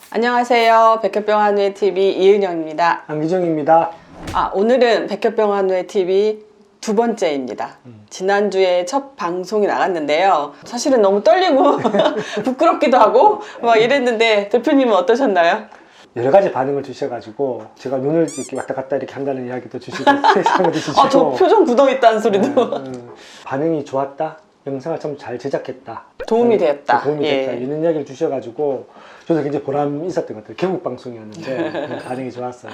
안녕하세요. 백혈병 한우의 TV 이은영입니다. 안기정입니다. 오늘은 백혈병 한우의 TV 두 번째입니다. 지난주에 첫 방송이 나갔는데요. 사실은 너무 떨리고 부끄럽기도 하고 막 이랬는데 대표님은 어떠셨나요? 여러 가지 반응을 주셔가지고 제가 눈을 이렇게 왔다 갔다 이렇게 한다는 이야기도 주시고 세상을 주시고 저 표정 굳어있다는 소리도 반응이 좋았다. 영상을 참 잘 제작했다. 도움이 됐다. 도움이 됐다. 이런 이야기를 주셔가지고 저도 굉장히 보람이 있었던 것 같아요. 개국 방송이었는데 반응이 좋았어요.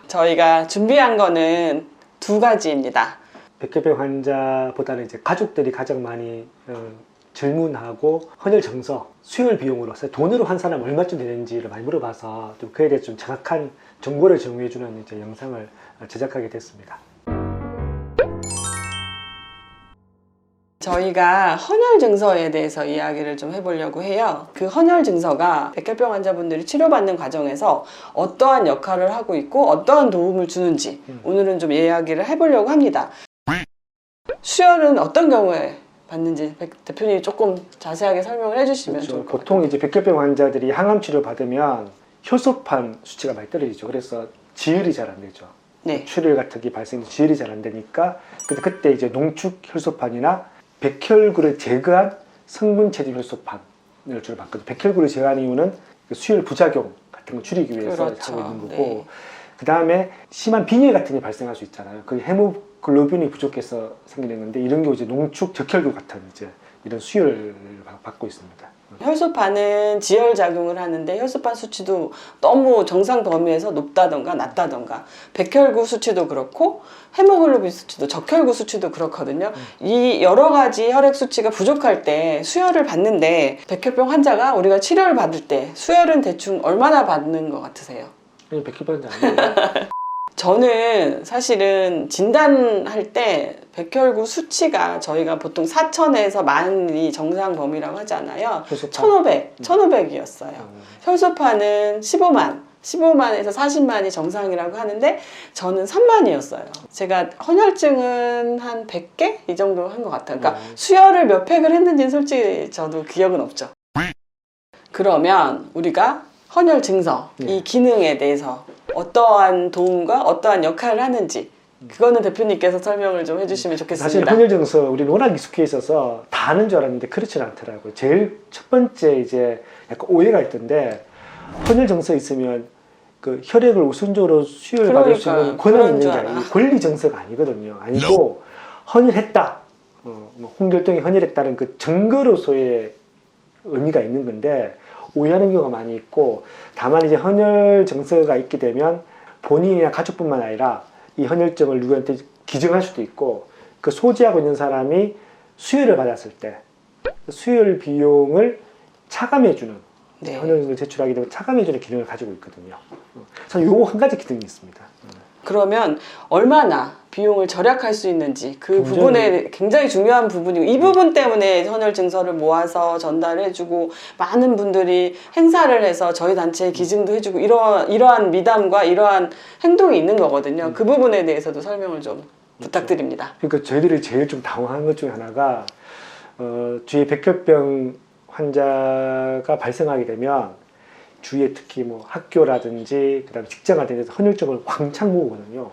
저희가 준비한 거는 두 가지입니다. 백혈병 환자보다는 이제 가족들이 가장 많이 질문하고 헌혈 정서, 수혈 비용으로 돈으로 한 사람 얼마쯤 되는지를 많이 물어봐서 좀 그에 대해 좀 정확한 정보를 제공해주는 이제 영상을 제작하게 됐습니다. 저희가 헌혈 증서에 대해서 이야기를 좀 해보려고 해요. 그 헌혈 증서가 백혈병 환자분들이 치료받는 과정에서 어떠한 역할을 하고 있고 어떠한 도움을 주는지 오늘은 좀 이야기를 해보려고 합니다. 수혈은 어떤 경우에 받는지 대표님이 조금 자세하게 설명을 해주시면 그렇죠. 좋을 것 같아요. 보통 이제 백혈병 환자들이 항암 치료 받으면 혈소판 수치가 많이 떨어지죠. 그래서 지혈이 잘 안 되죠. 네. 출혈 같은 게 발생해서 지혈이 잘 안 되니까 그때 이제 농축 혈소판이나 백혈구를 제거한 성분 체질 혈소판을 주로 받거든요. 백혈구를 제거한 이유는 수혈 부작용 같은 걸 줄이기 위해서 그렇죠. 하고 있는 거고, 네. 그 다음에 심한 빈혈 같은 게 발생할 수 있잖아요. 그 헤모글로빈이 부족해서 생기는 건데 이런 게 이제 농축 적혈구 같은 이제 이런 수혈을 받고 있습니다. 혈소판은 지혈작용을 하는데 혈소판 수치도 너무 정상 범위에서 높다던가 낮다던가 백혈구 수치도 그렇고 헤모글로빈 수치도 적혈구 수치도 그렇거든요. 이 여러 가지 혈액 수치가 부족할 때 수혈을 받는데 백혈병 환자가 우리가 치료를 받을 때 수혈은 대충 얼마나 받는 것 같으세요? 백혈병 환자 아니에요? 저는 사실은 진단할 때 백혈구 수치가 저희가 보통 4,000에서 10,000이 정상 범위라고 하잖아요. 혈소판? 1,500이었어요. 혈소판은 15만에서 40만이 정상이라고 하는데 저는 3만이었어요. 제가 헌혈증은 한 100개? 이 정도 한 것 같아요. 그러니까 수혈을 몇 팩을 했는지는 솔직히 저도 기억은 없죠. 그러면 우리가 헌혈 증서, 이 기능에 대해서 어떠한 도움과 어떠한 역할을 하는지 그거는 대표님께서 설명을 좀 해주시면 좋겠습니다. 사실 헌혈 증서 우리는 워낙 익숙해 있어서 다 아는 줄 알았는데 그렇지는 않더라고요. 제일 첫 번째 이제 약간 오해가 있던데 헌혈 증서 있으면 그 혈액을 우선적으로 수혈받을 수 있는 권한이 있는 게 아니고 권리 증서가 아니거든요. 아니고 헌혈했다, 홍길동이 헌혈했다는 그 증거로서의 의미가 있는 건데 오해하는 경우가 많이 있고, 다만 이제 헌혈 증서가 있게 되면 본인이나 가족뿐만 아니라 이 헌혈증을 누구한테 기증할 수도 있고, 그 소지하고 있는 사람이 수혈을 받았을 때 수혈 비용을 차감해주는, 헌혈증을 제출하게 되면 차감해주는 기능을 가지고 있거든요. 사실 요 한 가지 기능이 있습니다. 그러면 얼마나 비용을 절약할 수 있는지 그 부분에 굉장히 중요한 부분이고, 이 부분 때문에 헌혈 증서를 모아서 전달해주고 많은 분들이 행사를 해서 저희 단체에 기증도 해주고 이러한 미담과 이러한 행동이 있는 거거든요. 그 부분에 대해서도 설명을 좀 부탁드립니다. 그러니까 저희들이 제일 좀 당황한 것 중에 하나가 주위에 백혈병 환자가 발생하게 되면 주위에 특히 뭐 학교라든지 그다음에 직장 같은 데서 헌혈증을 왕창 모으거든요.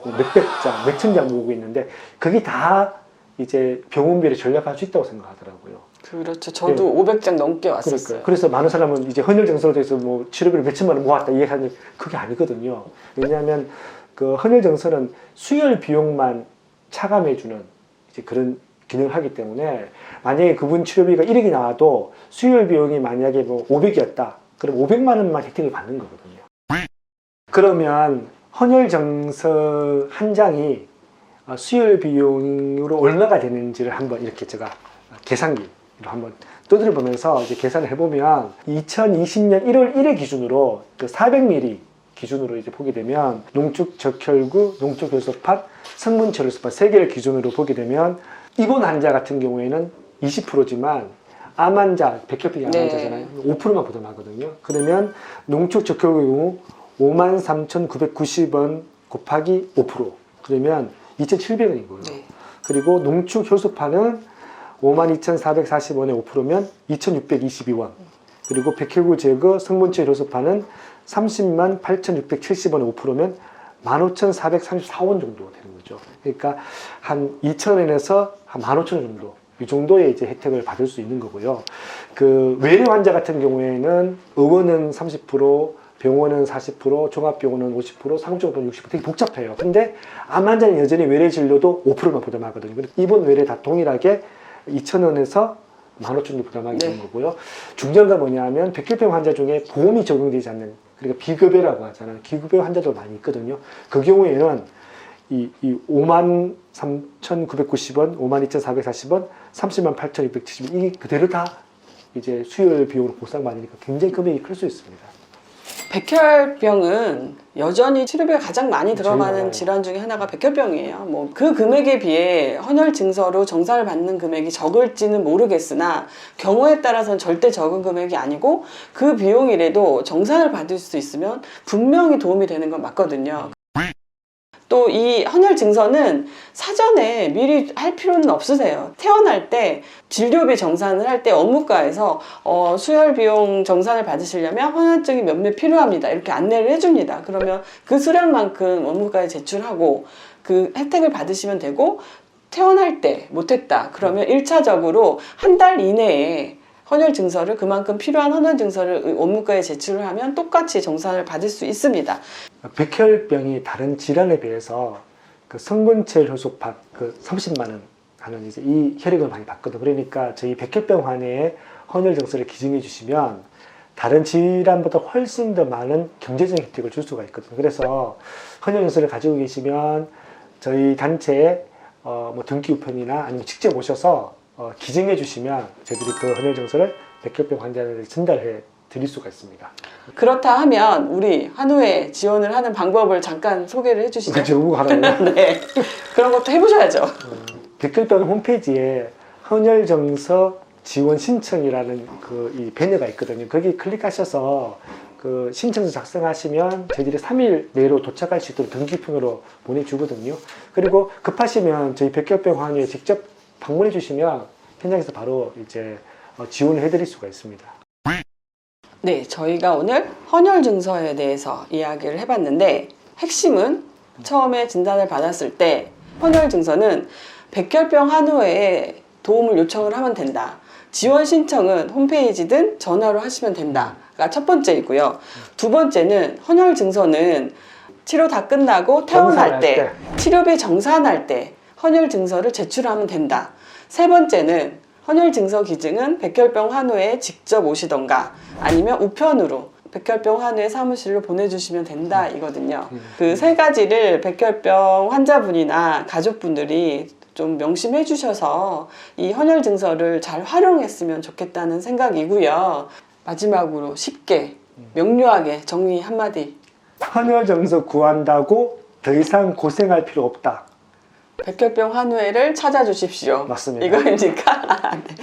몇백 장, 몇천 장 모으고 있는데 그게 다 이제 병원비를 절약할 수 있다고 생각하더라고요. 그렇죠. 저도 500장 넘게 왔었어요. 그러니까. 그래서 많은 사람은 이제 헌혈 증서로 돼서 뭐 치료비를 몇천만 원 모았다 이해하는데 그게 아니거든요. 왜냐하면 그 헌혈 증서는 수혈 비용만 차감해주는 이제 그런 기능을 하기 때문에 만약에 그분 치료비가 1억이 나와도 수혈 비용이 만약에 뭐 500이었다. 그럼 500만 원만 혜택을 받는 거거든요. 그러면 헌혈 증서 한 장이 수혈 비용으로 얼마가 되는지를 한번 이렇게 제가 계산기로 한번 두드려 보면서 이제 계산을 해보면 2020년 1월 1일 기준으로 그 400ml 기준으로 이제 보게 되면 농축 적혈구, 농축 혈소판, 성분 혈소판 3개를 기준으로 보게 되면 입원 환자 같은 경우에는 20%지만 암 환자, 백혈병 암 환자잖아요. 5%만 부담하거든요. 그러면 농축 적혈구의 경우 53,990원 곱하기 5%. 그러면 2,700원이고요. 네. 그리고 농축 효소파는 52,440원에 5%면 2,622원. 그리고 백혈구 제거 성분체 효소파는 30만 8,670원에 5%면 15,434원 정도 되는 거죠. 그러니까 한 2,000원에서 한 15,000원 정도, 이 정도의 이제 혜택을 받을 수 있는 거고요. 그 외래 환자 같은 경우에는 의원은 30%, 병원은 40%, 종합병원은 50%, 상급종합병원은 60%. 되게 복잡해요. 근데 암 환자는 여전히 외래 진료도 5%만 부담하거든요. 입원 외래 다 동일하게 2,000원에서 15,000원 부담하게 되는 거고요. 중요한 뭐냐면 백혈병 환자 중에 보험이 적용되지 않는, 그러니까 비급여라고 하잖아요. 비급여 환자도 많이 있거든요. 그 경우에는 이 53,990원, 52,440원, 308,270원 이게 그대로 다 이제 수혈 비용으로 보상받으니까 굉장히 금액이 클 수 있습니다. 백혈병은 여전히 치료비가 가장 많이 들어가는 많아요. 질환 중에 하나가 백혈병이에요. 뭐 그 금액에 비해 헌혈 증서로 정산을 받는 금액이 적을지는 모르겠으나 경우에 따라서는 절대 적은 금액이 아니고 그 비용이라도 정산을 받을 수 있으면 분명히 도움이 되는 건 맞거든요. 또 이 헌혈 증서는 사전에 미리 할 필요는 없으세요. 태어날 때 진료비 정산을 할 때 업무과에서 수혈 비용 정산을 받으시려면 헌혈증이 몇몇 필요합니다. 이렇게 안내를 해줍니다. 그러면 그 수량만큼 업무과에 제출하고 그 혜택을 받으시면 되고, 태어날 때 못했다 그러면 1차적으로 한 달 이내에 헌혈 증서를, 그만큼 필요한 헌혈 증서를 업무과에 제출을 하면 똑같이 정산을 받을 수 있습니다. 백혈병이 다른 질환에 비해서 그 성분체 효소파 그 30만 원 하는 이제 이 혈액을 많이 받거든요. 그러니까 저희 백혈병 환자의 헌혈 증서를 기증해 주시면 다른 질환보다 훨씬 더 많은 경제적인 혜택을 줄 수가 있거든요. 그래서 헌혈 증서를 가지고 계시면 저희 단체에 뭐 등기 우편이나 아니면 직접 오셔서 기증해 주시면 저희들이 그 헌혈 증서를 백혈병 환자들에게 전달해 드릴 수가 있습니다. 그렇다 하면 우리 한우에 지원을 하는 방법을 잠깐 소개를 해주시죠. 그렇죠. 하라고요? 네, 그런 것도 해보셔야죠. 백혈병 홈페이지에 헌혈정서 지원 신청이라는 그 이 배너가 있거든요. 거기 클릭하셔서 그 신청서 작성하시면 저희들이 3일 내로 도착할 수 있도록 등기표로 보내주거든요. 그리고 급하시면 저희 백혈병 환우에 직접 방문해 주시면 현장에서 바로 이제 지원을 해드릴 수가 있습니다. 네, 저희가 오늘 헌혈 증서에 대해서 이야기를 해봤는데, 핵심은 처음에 진단을 받았을 때 헌혈 증서는 백혈병 한우에 도움을 요청을 하면 된다. 지원 신청은 홈페이지든 전화로 하시면 된다가 첫 번째이고요. 두 번째는 헌혈 증서는 치료 다 끝나고 퇴원할 때, 치료비 정산할 때 헌혈 증서를 제출하면 된다. 세 번째는 헌혈 증서 기증은 백혈병 한우에 직접 오시던가 아니면 우편으로 백혈병 한우의 사무실로 보내주시면 된다 이거든요. 그 세 가지를 백혈병 환자분이나 가족분들이 좀 명심해 주셔서 이 헌혈 증서를 잘 활용했으면 좋겠다는 생각이고요. 마지막으로 쉽게 명료하게 정리 한마디. 헌혈 정서 구한다고 더 이상 고생할 필요 없다. 백혈병 한우회를 찾아주십시오. 맞습니다. 이거입니까? 네.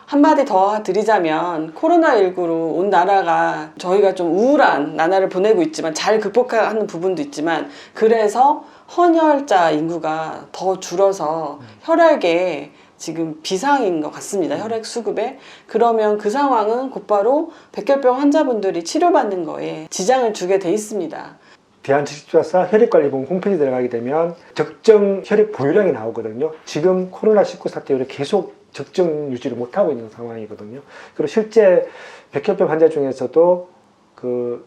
한마디 더 드리자면, 코로나19로 온 나라가 저희가 좀 우울한 나날을 보내고 있지만 잘 극복하는 부분도 있지만, 그래서 헌혈자 인구가 더 줄어서 혈액에 지금 비상인 것 같습니다. 혈액 수급에. 그러면 그 상황은 곧바로 백혈병 환자분들이 치료받는 거에 지장을 주게 돼 있습니다. 대한척식조사 혈액관리본 홈페이지 들어가게 되면 적정 혈액 보유량이 나오거든요. 지금 코로나19 사태로 계속 적정 유지를 못하고 있는 상황이거든요. 그리고 실제 백혈병 환자 중에서도 그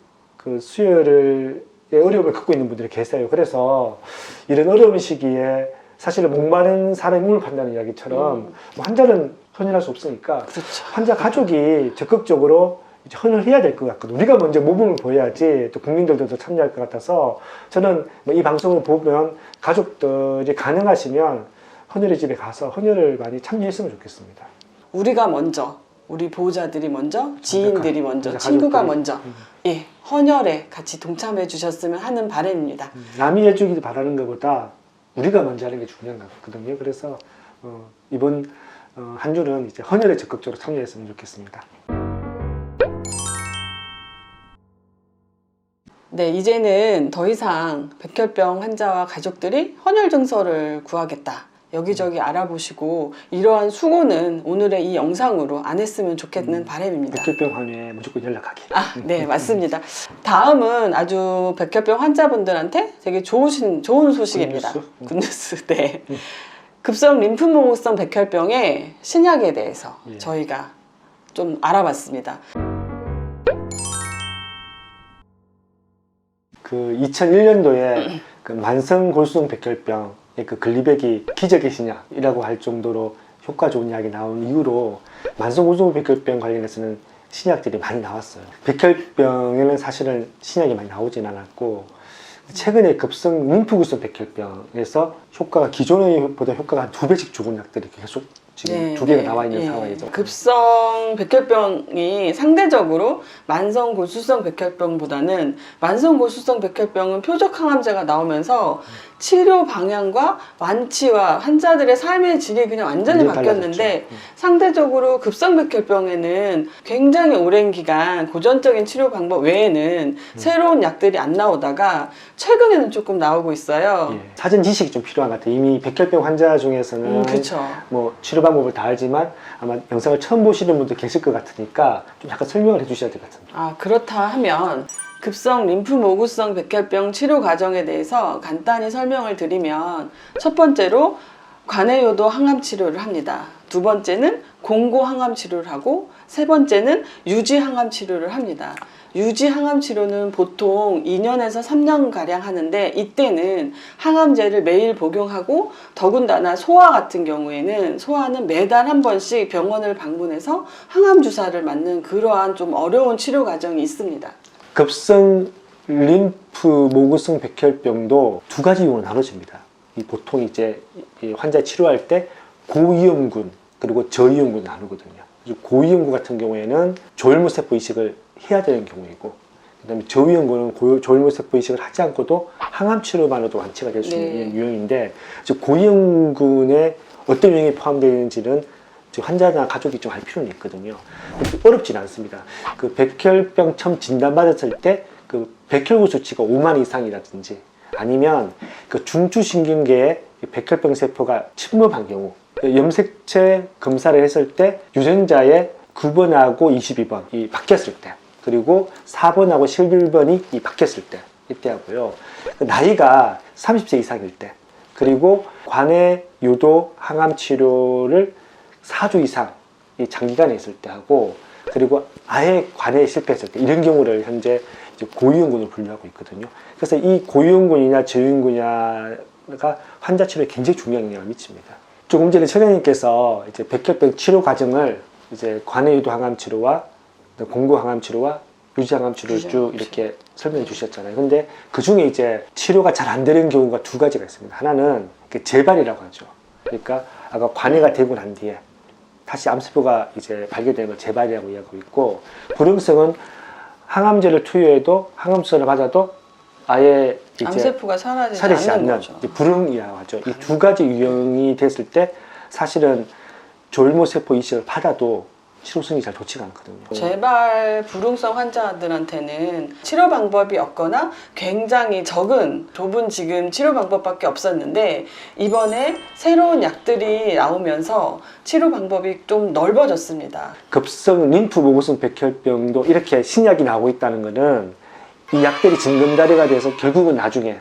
수혈의 어려움을 겪고 있는 분들이 계세요. 그래서 이런 어려운 시기에 사실은 목마른 사람이 물을 판다는 이야기처럼 환자는 헌혈할 수 없으니까 그렇죠. 환자 가족이 적극적으로 헌혈해야 될 것 같거든요. 우리가 먼저 모범을 보여야지 또 국민들도 참여할 것 같아서, 저는 이 방송을 보면 가족들이 가능하시면 헌혈의 집에 가서 헌혈을 많이 참여했으면 좋겠습니다. 우리가 먼저, 우리 보호자들이 먼저, 지인들이 먼저, 가족들이. 친구가 먼저, 예, 헌혈에 같이 동참해 주셨으면 하는 바람입니다. 남이 해주길 바라는 것보다 우리가 먼저 하는 게 중요한 것 같거든요. 그래서 이번 한 주는 이제 헌혈에 적극적으로 참여했으면 좋겠습니다. 네, 이제는 더 이상 백혈병 환자와 가족들이 헌혈 증서를 구하겠다, 여기저기 알아보시고 이러한 수고는 오늘의 이 영상으로 안 했으면 좋겠는 바람입니다. 백혈병 환우에 무조건 연락하기. 네, 맞습니다. 다음은 아주 백혈병 환자분들한테 되게 좋은 소식입니다. 굿뉴스? 굿뉴스. 네. 급성 림프모국성 백혈병의 신약에 대해서 예. 저희가 좀 알아봤습니다. 그 2001년도에 그 만성 골수성 백혈병의 그 글리백이 기적의 신약이라고 할 정도로 효과 좋은 약이 나온 이후로 만성 골수성 백혈병 관련해서는 신약들이 많이 나왔어요. 백혈병에는 사실은 신약이 많이 나오진 않았고 최근에 급성 림프구성 백혈병에서 효과가 기존의 보다 효과가 한 2배씩 죽은 약들이 계속 지금 두 개가 나와 있는 상황이죠. 급성 백혈병이 상대적으로 만성 골수성 백혈병보다는 만성 골수성 백혈병은 표적 항암제가 나오면서 치료 방향과 완치와 환자들의 삶의 질이 그냥 완전히 바뀌었는데 상대적으로 급성 백혈병에는 굉장히 오랜 기간 고전적인 치료 방법 외에는 새로운 약들이 안 나오다가 최근에는 조금 나오고 있어요. 예. 사전 지식이 좀 필요한 것 같아요. 이미 백혈병 환자 중에서는 그렇죠. 뭐 치료 방법을 다 알지만 아마 영상을 처음 보시는 분도 계실 것 같으니까 좀 약간 설명을 해주셔야 될 것 같습니다. 아, 그렇다 하면 급성 림프모구성 백혈병 치료 과정에 대해서 간단히 설명을 드리면 첫 번째로 관해요도 항암 치료를 합니다. 두 번째는 공고 항암 치료를 하고 세 번째는 유지 항암 치료를 합니다. 유지 항암 치료는 보통 2년에서 3년가량 하는데 이때는 항암제를 매일 복용하고 더군다나 소아 같은 경우에는 소아는 매달 한 번씩 병원을 방문해서 항암 주사를 맞는 그러한 좀 어려운 치료 과정이 있습니다. 급성 림프모구성 백혈병도 두 가지 이유로 나눠집니다. 보통 이제 이 환자 치료할 때 고위험군 그리고 저위험군 나누거든요. 고위험군 같은 경우에는 조혈모세포 이식을 해야 되는 경우이고, 그다음에 저위험군은 조혈모세포 이식을 하지 않고도 항암 치료만으로도 완치가 될 수 있는 유형인데, 고위험군에 어떤 유형이 포함되어 있는지는 환자나 가족이 좀 알 필요는 있거든요. 어렵지는 않습니다. 그 백혈병 처음 진단받았을 때 그 백혈구 수치가 5만 이상이라든지 아니면 그 중추신경계에 백혈병 세포가 침범한 경우, 염색체 검사를 했을 때 유전자의 9번하고 22번이 바뀌었을 때, 그리고 4번하고 11번이 바뀌었을 때, 이때 하고요. 나이가 30세 이상일 때, 그리고 관해 유도 항암 치료를 4주 이상 장기간에 있을 때 하고, 그리고 아예 관해에 실패했을 때, 이런 경우를 현재 고위험군으로 분류하고 있거든요. 그래서 이 고위험군이냐 저위험군이냐가 환자 치료에 굉장히 중요한 영향을 미칩니다. 조금 전에 처장님께서 이제 백혈병 치료 과정을 이제 관해 유도 항암 치료와 공고 항암 치료와 유지 항암 치료를 쭉 이렇게 설명해 주셨잖아요. 근데 그 중에 이제 치료가 잘 안 되는 경우가 두 가지가 있습니다. 하나는 재발이라고 하죠. 그러니까 아까 관해가 되고 난 뒤에 다시 암세포가 이제 발견되는 걸 재발이라고 이야기하고 있고, 불응성은 항암제를 투여해도 항암수를 맞아도 아예 이제 암세포가 사라지지 않는 거죠. 불응이라고 하죠. 이 두 가지 유형이 됐을 때 사실은 조혈모세포 이식을 받아도 치료성이 잘 좋지가 않거든요. 재발 불응성 환자들한테는 치료 방법이 없거나 굉장히 좁은 지금 치료 방법밖에 없었는데, 이번에 새로운 약들이 나오면서 치료 방법이 좀 넓어졌습니다. 급성 림프모구성 백혈병도 이렇게 신약이 나오고 있다는 것은 이 약들이 징검다리가 돼서 결국은 나중에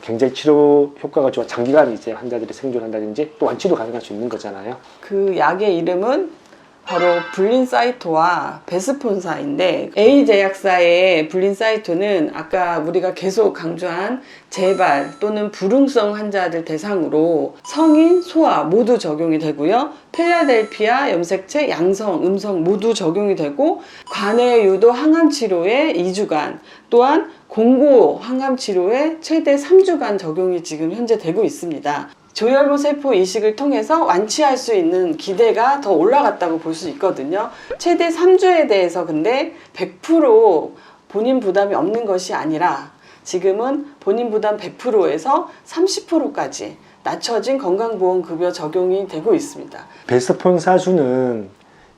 굉장히 치료 효과가 좋아 장기간 이제 환자들이 생존한다든지 또 완치도 가능할 수 있는 거잖아요. 그 약의 이름은 바로 블린사이토와 베스폰사인데, A제약사의 블린사이토는 아까 우리가 계속 강조한 재발 또는 불응성 환자들 대상으로 성인, 소아 모두 적용이 되고요. 필라델피아 염색체 양성, 음성 모두 적용이 되고, 관해 유도 항암 치료에 2주간, 또한 공고 항암 치료에 최대 3주간 적용이 지금 현재 되고 있습니다. 조혈모세포 이식을 통해서 완치할 수 있는 기대가 더 올라갔다고 볼 수 있거든요. 최대 3주에 대해서 근데 100% 본인 부담이 없는 것이 아니라 지금은 본인 부담 100%에서 30%까지 낮춰진 건강보험급여 적용이 되고 있습니다. 베스폰사주는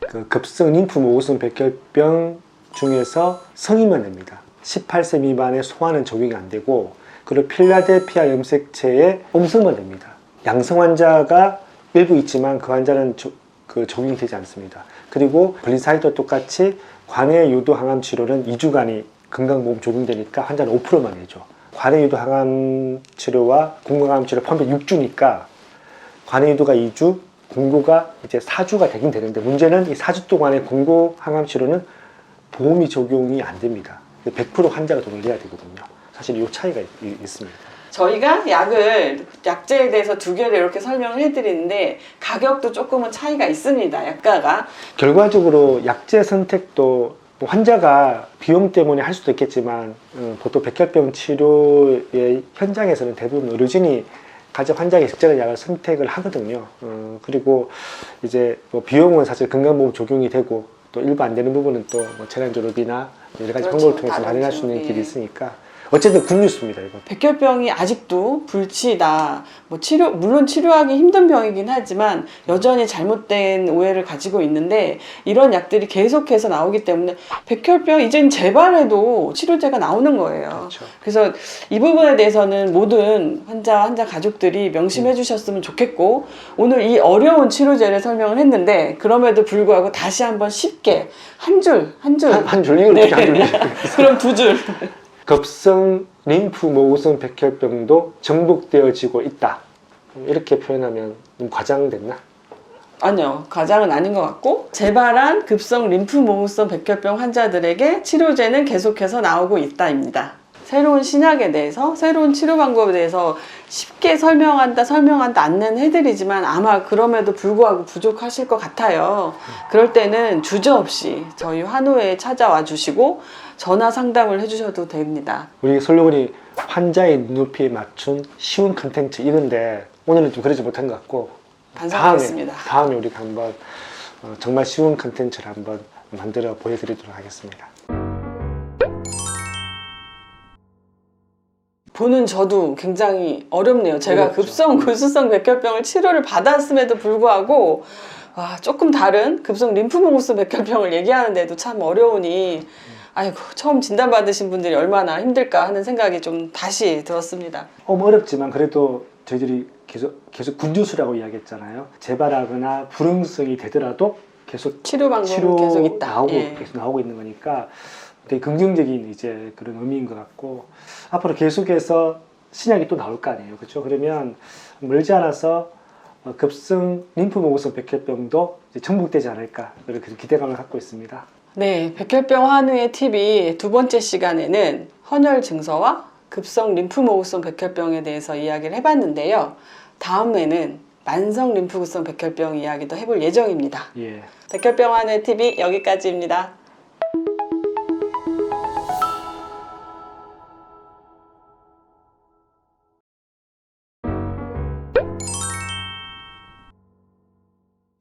그 급성 림프모구성 백혈병 중에서 성인만 됩니다. 18세 미만의 소아는 적용이 안 되고, 그리고 필라델피아 염색체의 음성만 됩니다. 양성 환자가 일부 있지만 그 환자는 적용이 되지 않습니다. 그리고 블리사이드와 똑같이 관해 유도 항암 치료는 2주간이 건강보험 적용되니까 환자는 5%만 내죠. 관해 유도 항암 치료와 공공항암 치료 포함해 6주니까 관해 유도가 2주, 공고가 이제 4주가 되긴 되는데 문제는 이 4주 동안의 공고 항암 치료는 보험이 적용이 안 됩니다. 100% 환자가 돈을 내야 되거든요. 사실 이 차이가 있습니다. 저희가 약제에 대해서 두 개를 이렇게 설명을 해드리는데 가격도 조금은 차이가 있습니다. 약가가. 결과적으로 약제 선택도 뭐 환자가 비용 때문에 할 수도 있겠지만 보통 백혈병 치료의 현장에서는 대부분 의료진이 가장 환자에게 적절한 약을 선택을 하거든요. 그리고 이제 뭐 비용은 사실 건강보험 적용이 되고 또 일부 안 되는 부분은 또 뭐 재난조력이나 여러 가지 그렇죠. 방법을 통해서 마련할 수 있는 길이 있으니까 어쨌든 굿뉴스입니다. 이건. 백혈병이 아직도 불치다. 뭐 물론 치료하기 힘든 병이긴 하지만 여전히 잘못된 오해를 가지고 있는데 이런 약들이 계속해서 나오기 때문에 백혈병 이젠 재발해도 치료제가 나오는 거예요. 그렇죠. 그래서 이 부분에 대해서는 모든 환자 가족들이 명심해 주셨으면 좋겠고 오늘 이 어려운 치료제를 설명을 했는데 그럼에도 불구하고 다시 한번 쉽게 한 줄. 한 줄, 이걸 어떻게 한 줄. 그럼 두 줄. 급성 림프 모우성 백혈병도 정복되어지고 있다. 이렇게 표현하면 좀 과장됐나? 아니요, 과장은 아닌 것 같고 재발한 급성 림프모우성 백혈병 환자들에게 치료제는 계속해서 나오고 있다입니다. 새로운 신약에 대해서, 새로운 치료 방법에 대해서 쉽게 설명한다 안내는 해드리지만 아마 그럼에도 불구하고 부족하실 것 같아요. 그럴 때는 주저없이 저희 환우회에 찾아와 주시고 전화 상담을 해주셔도 됩니다. 우리 솔로몬이 환자의 눈높이에 맞춘 쉬운 컨텐츠 이건데 오늘은 좀 그러지 못한 것 같고 반성하겠습니다. 다음에 우리가 한번 정말 쉬운 컨텐츠를 한번 만들어 보여드리도록 하겠습니다. 보는 저도 굉장히 어렵네요. 제가 어렵죠. 급성 골수성 백혈병을 치료를 받았음에도 불구하고 와, 조금 다른 급성 림프모우스 백혈병을 얘기하는데도 참 어려우니 아이고 처음 진단받으신 분들이 얼마나 힘들까 하는 생각이 좀 다시 들었습니다. 어렵지만 그래도 저희들이 계속 굿뉴스라고 이야기했잖아요. 재발하거나 불응성이 되더라도 계속 치료 방법은 계속 있다. 계속 나오고 있는 거니까 되게 긍정적인 이제 그런 의미인 것 같고 앞으로 계속해서 신약이 또 나올 거 아니에요, 그렇죠? 그러면 멀지 않아서 급성 림프모우성 백혈병도 이제 정복되지 않을까 그렇게 기대감을 갖고 있습니다. 네, 백혈병 환우의 TV 두 번째 시간에는 헌혈 증서와 급성 림프모우성 백혈병에 대해서 이야기를 해봤는데요. 다음에는 만성 림프구성 백혈병 이야기도 해볼 예정입니다. 예. 백혈병 환우의 TV 여기까지입니다.